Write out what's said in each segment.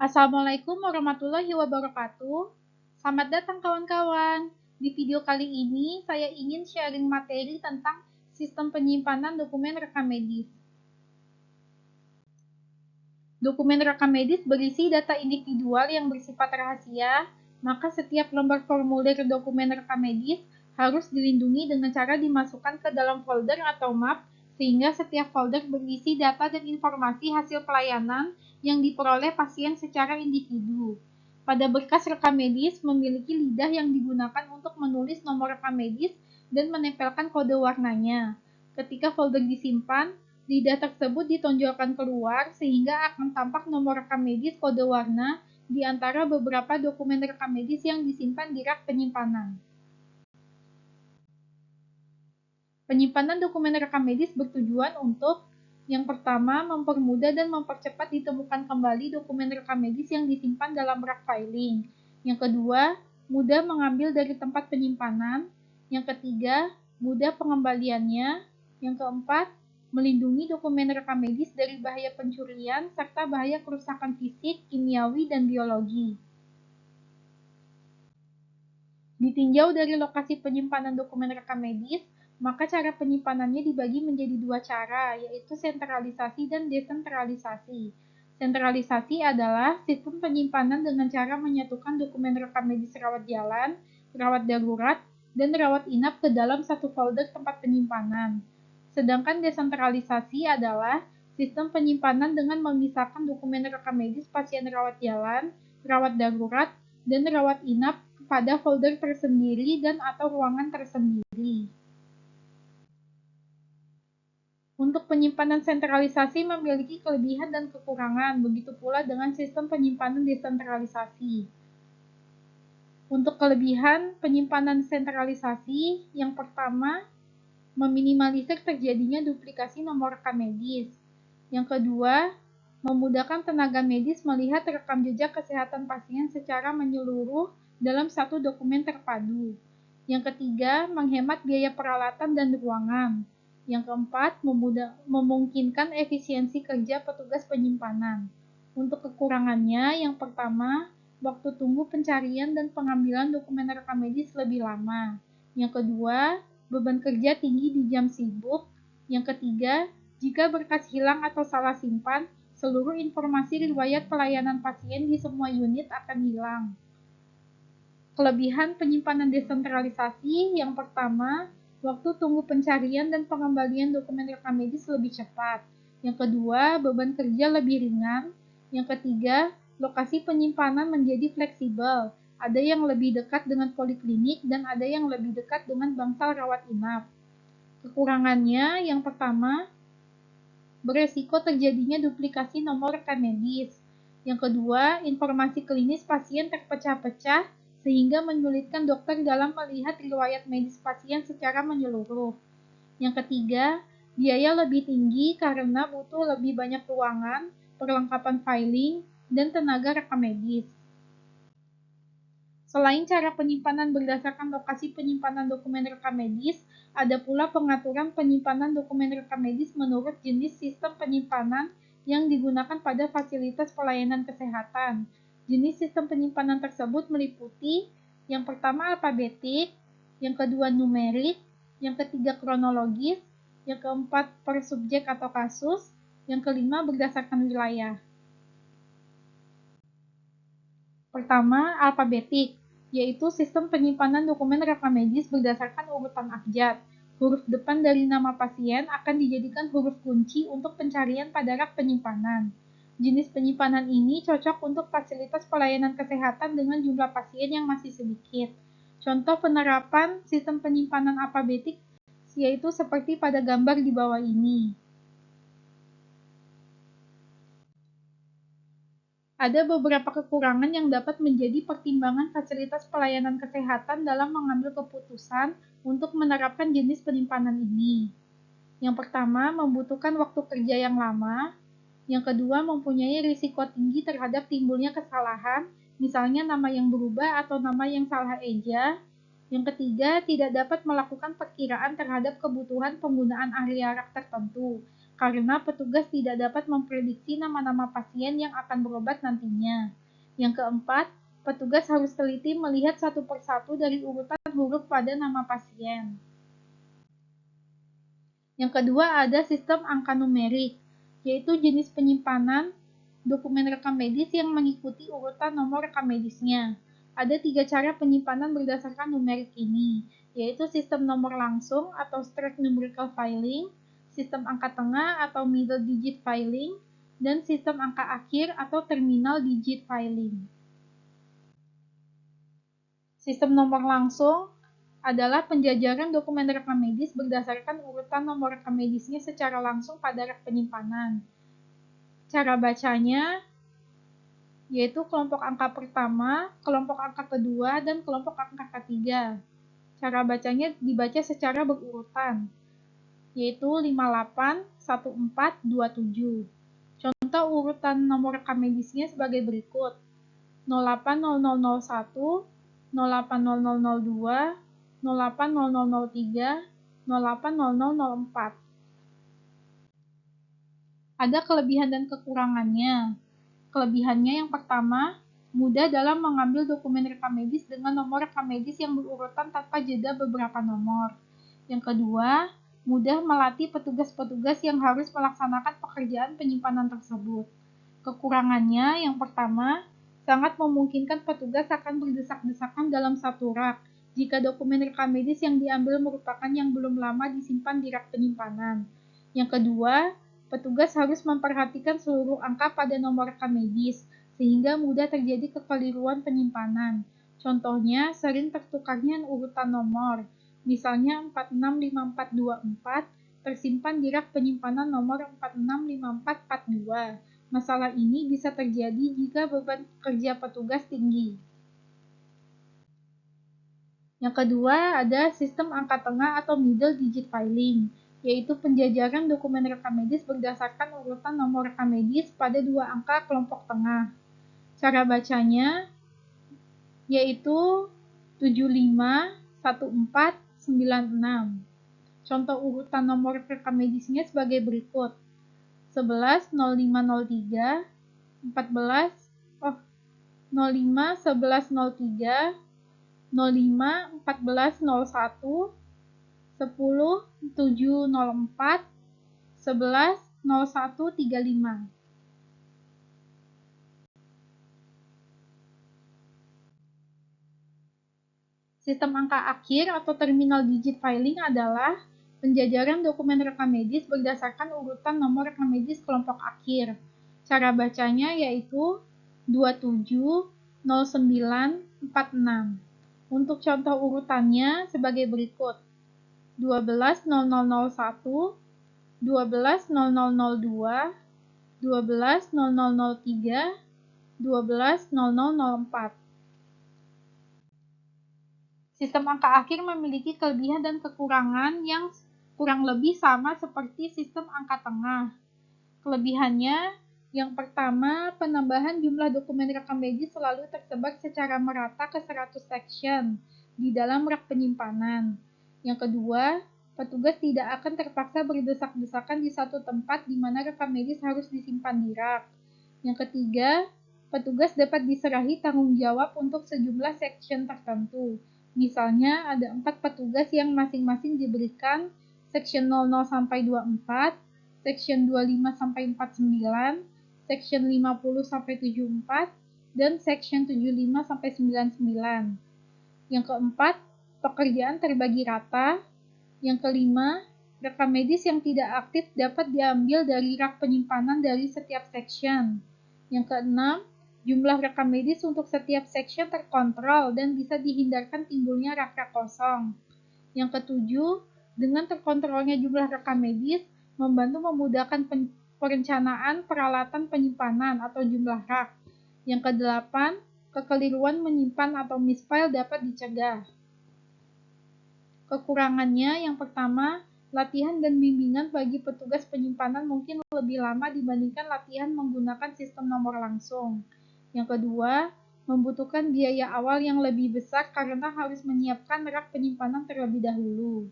Assalamualaikum warahmatullahi wabarakatuh. Selamat datang kawan-kawan. Di video kali ini saya ingin sharing materi tentang sistem penyimpanan dokumen rekam medis. Dokumen rekam medis berisi data individual yang bersifat rahasia, maka setiap lembar formulir dokumen rekam medis harus dilindungi dengan cara dimasukkan ke dalam folder atau map, sehingga setiap folder berisi data dan informasi hasil pelayanan yang diperoleh pasien secara individu. Pada berkas rekam medis memiliki lidah yang digunakan untuk menulis nomor rekam medis dan menempelkan kode warnanya. Ketika folder disimpan, lidah tersebut ditonjolkan keluar sehingga akan tampak nomor rekam medis kode warna di antara beberapa dokumen rekam medis yang disimpan di rak penyimpanan. Penyimpanan dokumen rekam medis bertujuan untuk yang pertama, mempermudah dan mempercepat ditemukan kembali dokumen rekam medis yang disimpan dalam rak filing. Yang kedua, mudah mengambil dari tempat penyimpanan. Yang ketiga, mudah pengembaliannya. Yang keempat, melindungi dokumen rekam medis dari bahaya pencurian serta bahaya kerusakan fisik, kimiawi, dan biologi. Ditinjau dari lokasi penyimpanan dokumen rekam medis, maka cara penyimpanannya dibagi menjadi dua cara, yaitu sentralisasi dan desentralisasi. Sentralisasi adalah sistem penyimpanan dengan cara menyatukan dokumen rekam medis rawat jalan, rawat darurat, dan rawat inap ke dalam satu folder tempat penyimpanan. Sedangkan desentralisasi adalah sistem penyimpanan dengan memisahkan dokumen rekam medis pasien rawat jalan, rawat darurat, dan rawat inap pada folder tersendiri dan atau ruangan tersendiri. Untuk penyimpanan sentralisasi memiliki kelebihan dan kekurangan, begitu pula dengan sistem penyimpanan desentralisasi. Untuk kelebihan penyimpanan sentralisasi, yang pertama, meminimalisir terjadinya duplikasi nomor rekam medis. Yang kedua, memudahkan tenaga medis melihat rekam jejak kesehatan pasien secara menyeluruh dalam satu dokumen terpadu. Yang ketiga, menghemat biaya peralatan dan ruangan. Yang keempat, memungkinkan efisiensi kerja petugas penyimpanan. Untuk kekurangannya, yang pertama, waktu tunggu pencarian dan pengambilan dokumen rekam medis lebih lama. Yang kedua, beban kerja tinggi di jam sibuk. Yang ketiga, jika berkas hilang atau salah simpan, seluruh informasi riwayat pelayanan pasien di semua unit akan hilang. Kelebihan penyimpanan desentralisasi, yang pertama, waktu tunggu pencarian dan pengembalian dokumen rekam medis lebih cepat. Yang kedua, beban kerja lebih ringan. Yang ketiga, lokasi penyimpanan menjadi fleksibel. Ada yang lebih dekat dengan poliklinik dan ada yang lebih dekat dengan bangsal rawat inap. Kekurangannya, yang pertama, beresiko terjadinya duplikasi nomor rekam medis. Yang kedua, informasi klinis pasien terpecah-pecah sehingga menyulitkan dokter dalam melihat riwayat medis pasien secara menyeluruh. Yang ketiga, biaya lebih tinggi karena butuh lebih banyak ruangan, perlengkapan filing, dan tenaga rekam medis. Selain cara penyimpanan berdasarkan lokasi penyimpanan dokumen rekam medis, ada pula pengaturan penyimpanan dokumen rekam medis menurut jenis sistem penyimpanan yang digunakan pada fasilitas pelayanan kesehatan. Jenis sistem penyimpanan tersebut meliputi yang pertama alfabetik, yang kedua numerik, yang ketiga kronologis, yang keempat per subjek atau kasus, yang kelima berdasarkan wilayah. Pertama, alfabetik, yaitu sistem penyimpanan dokumen rekam medis berdasarkan urutan abjad. Huruf depan dari nama pasien akan dijadikan huruf kunci untuk pencarian pada rak penyimpanan. Jenis penyimpanan ini cocok untuk fasilitas pelayanan kesehatan dengan jumlah pasien yang masih sedikit. Contoh penerapan sistem penyimpanan alfabetik yaitu seperti pada gambar di bawah ini. Ada beberapa kekurangan yang dapat menjadi pertimbangan fasilitas pelayanan kesehatan dalam mengambil keputusan untuk menerapkan jenis penyimpanan ini. Yang pertama, membutuhkan waktu kerja yang lama. Yang kedua, mempunyai risiko tinggi terhadap timbulnya kesalahan, misalnya nama yang berubah atau nama yang salah eja. Yang ketiga, tidak dapat melakukan perkiraan terhadap kebutuhan penggunaan area rak tertentu. karena petugas tidak dapat memprediksi nama-nama pasien yang akan berobat nantinya. Yang keempat, petugas harus teliti melihat satu persatu dari urutan huruf pada nama pasien. Yang kedua ada sistem angka numerik, yaitu jenis penyimpanan dokumen rekam medis yang mengikuti urutan nomor rekam medisnya. Ada 3 cara penyimpanan berdasarkan numerik ini, yaitu sistem nomor langsung atau straight numerical filing, sistem angka tengah atau middle digit filing, dan sistem angka akhir atau terminal digit filing. Sistem nomor langsung adalah penjajaran dokumen rekam medis berdasarkan urutan nomor rekam medisnya secara langsung pada rak penyimpanan. Cara bacanya yaitu kelompok angka pertama, kelompok angka kedua, dan kelompok angka ketiga. Cara bacanya dibaca secara berurutan, yaitu 58, 14, 27. Contoh urutan nomor rekam medisnya sebagai berikut: 080001, 080002, 080003, 080004. Ada kelebihan dan kekurangannya. Kelebihannya yang pertama, mudah dalam mengambil dokumen rekam medis dengan nomor rekam medis yang berurutan tanpa jeda beberapa nomor. Yang kedua, mudah melatih petugas-petugas yang harus melaksanakan pekerjaan penyimpanan tersebut. Kekurangannya yang pertama, sangat memungkinkan petugas akan berdesak-desakan dalam satu rak jika dokumen rekam medis yang diambil merupakan yang belum lama disimpan di rak penyimpanan. Yang kedua, petugas harus memperhatikan seluruh angka pada nomor rekam medis, sehingga mudah terjadi kekeliruan penyimpanan. Contohnya, sering tertukarnya urutan nomor, misalnya 465424 tersimpan di rak penyimpanan nomor 465442. Masalah ini bisa terjadi jika beban kerja petugas tinggi. Yang kedua ada sistem angka tengah atau middle digit filing, yaitu penjajaran dokumen rekam medis berdasarkan urutan nomor rekam medis pada dua angka kelompok tengah. Cara bacanya yaitu 751496. Contoh urutan nomor rekam medisnya sebagai berikut: 11 0503 14 05 11 03 05 14 01 10 704 11 01 35. Sistem angka akhir atau terminal digit filing adalah penjajaran dokumen rekam medis berdasarkan urutan nomor rekam medis kelompok akhir. Cara bacanya yaitu 270946. Untuk contoh urutannya sebagai berikut: 120001, 120002, 120003, 120004. Sistem angka akhir memiliki kelebihan dan kekurangan yang kurang lebih sama seperti sistem angka tengah. Kelebihannya, yang pertama, penambahan jumlah dokumen rekam medis selalu tersebar secara merata ke 100 section di dalam rak penyimpanan. Yang kedua, petugas tidak akan terpaksa berdesak-desakan di satu tempat di mana rekam medis harus disimpan di rak. Yang ketiga, petugas dapat diserahi tanggung jawab untuk sejumlah section tertentu. Misalnya, ada 4 petugas yang masing-masing diberikan section 00 sampai 24, section 25 sampai 49, section 50 sampai 74, dan section 75 sampai 99. Yang keempat, pekerjaan terbagi rata. Yang kelima, rekam medis yang tidak aktif dapat diambil dari rak penyimpanan dari setiap section. Yang keenam, jumlah rekam medis untuk setiap section terkontrol dan bisa dihindarkan timbulnya rak-rak kosong. Yang ketujuh, dengan terkontrolnya jumlah rekam medis, membantu memudahkan perencanaan peralatan penyimpanan atau jumlah rak. Yang kedelapan, kekeliruan menyimpan atau misfile dapat dicegah. Kekurangannya yang pertama, latihan dan bimbingan bagi petugas penyimpanan mungkin lebih lama dibandingkan latihan menggunakan sistem nomor langsung. Yang kedua, membutuhkan biaya awal yang lebih besar karena harus menyiapkan rak penyimpanan terlebih dahulu.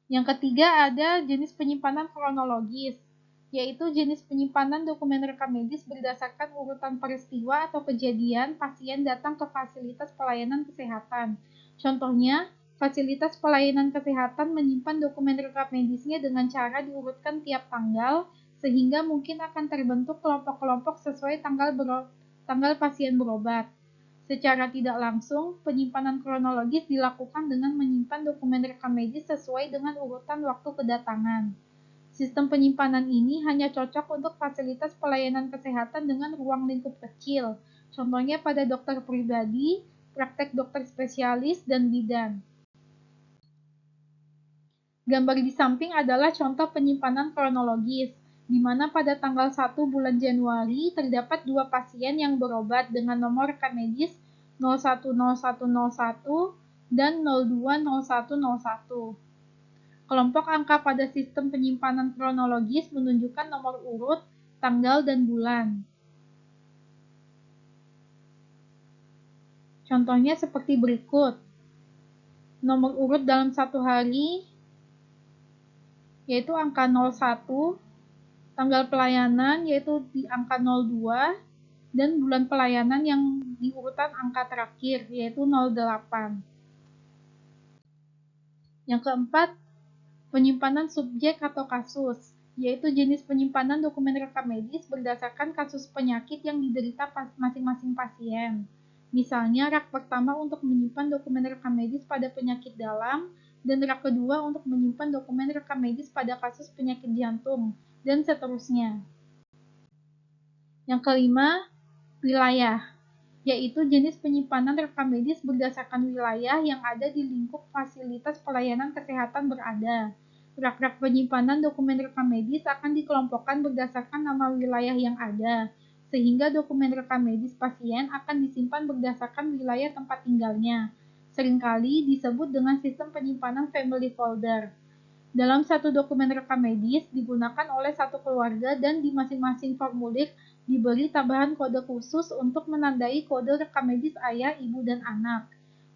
Yang ketiga ada jenis penyimpanan kronologis, yaitu jenis penyimpanan dokumen rekam medis berdasarkan urutan peristiwa atau kejadian pasien datang ke fasilitas pelayanan kesehatan. Contohnya, fasilitas pelayanan kesehatan menyimpan dokumen rekam medisnya dengan cara diurutkan tiap tanggal, sehingga mungkin akan terbentuk kelompok-kelompok sesuai tanggal pasien berobat. Secara tidak langsung, penyimpanan kronologis dilakukan dengan menyimpan dokumen rekam medis sesuai dengan urutan waktu kedatangan. Sistem penyimpanan ini hanya cocok untuk fasilitas pelayanan kesehatan dengan ruang lingkup kecil, contohnya pada dokter pribadi, praktek dokter spesialis, dan bidan. Gambar di samping adalah contoh penyimpanan kronologis, di mana pada tanggal 1 bulan Januari terdapat 2 pasien yang berobat dengan nomor rekam medis 010101 dan 020101. Kelompok angka pada sistem penyimpanan kronologis menunjukkan nomor urut, tanggal, dan bulan. Contohnya seperti berikut. Nomor urut dalam satu hari yaitu angka 01, tanggal pelayanan yaitu di angka 02, dan bulan pelayanan yang di urutan angka terakhir yaitu 08. Yang keempat, penyimpanan subjek atau kasus, yaitu jenis penyimpanan dokumen rekam medis berdasarkan kasus penyakit yang diderita masing-masing pasien. Misalnya, rak pertama untuk menyimpan dokumen rekam medis pada penyakit dalam, dan rak kedua untuk menyimpan dokumen rekam medis pada kasus penyakit jantung, dan seterusnya. Yang kelima, wilayah, yaitu jenis penyimpanan rekam medis berdasarkan wilayah yang ada di lingkup fasilitas pelayanan kesehatan berada. Rak-rak penyimpanan dokumen rekam medis akan dikelompokkan berdasarkan nama wilayah yang ada, sehingga dokumen rekam medis pasien akan disimpan berdasarkan wilayah tempat tinggalnya. Seringkali disebut dengan sistem penyimpanan family folder. Dalam satu dokumen rekam medis digunakan oleh satu keluarga dan di masing-masing formulir diberi tambahan kode khusus untuk menandai kode rekam medis ayah, ibu, dan anak.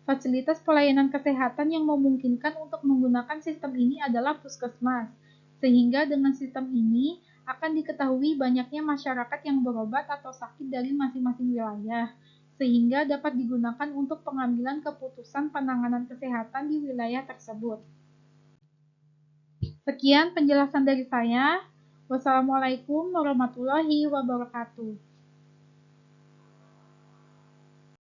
Fasilitas pelayanan kesehatan yang memungkinkan untuk menggunakan sistem ini adalah puskesmas, sehingga dengan sistem ini akan diketahui banyaknya masyarakat yang berobat atau sakit dari masing-masing wilayah, sehingga dapat digunakan untuk pengambilan keputusan penanganan kesehatan di wilayah tersebut. Sekian penjelasan dari saya. Wassalamualaikum warahmatullahi wabarakatuh.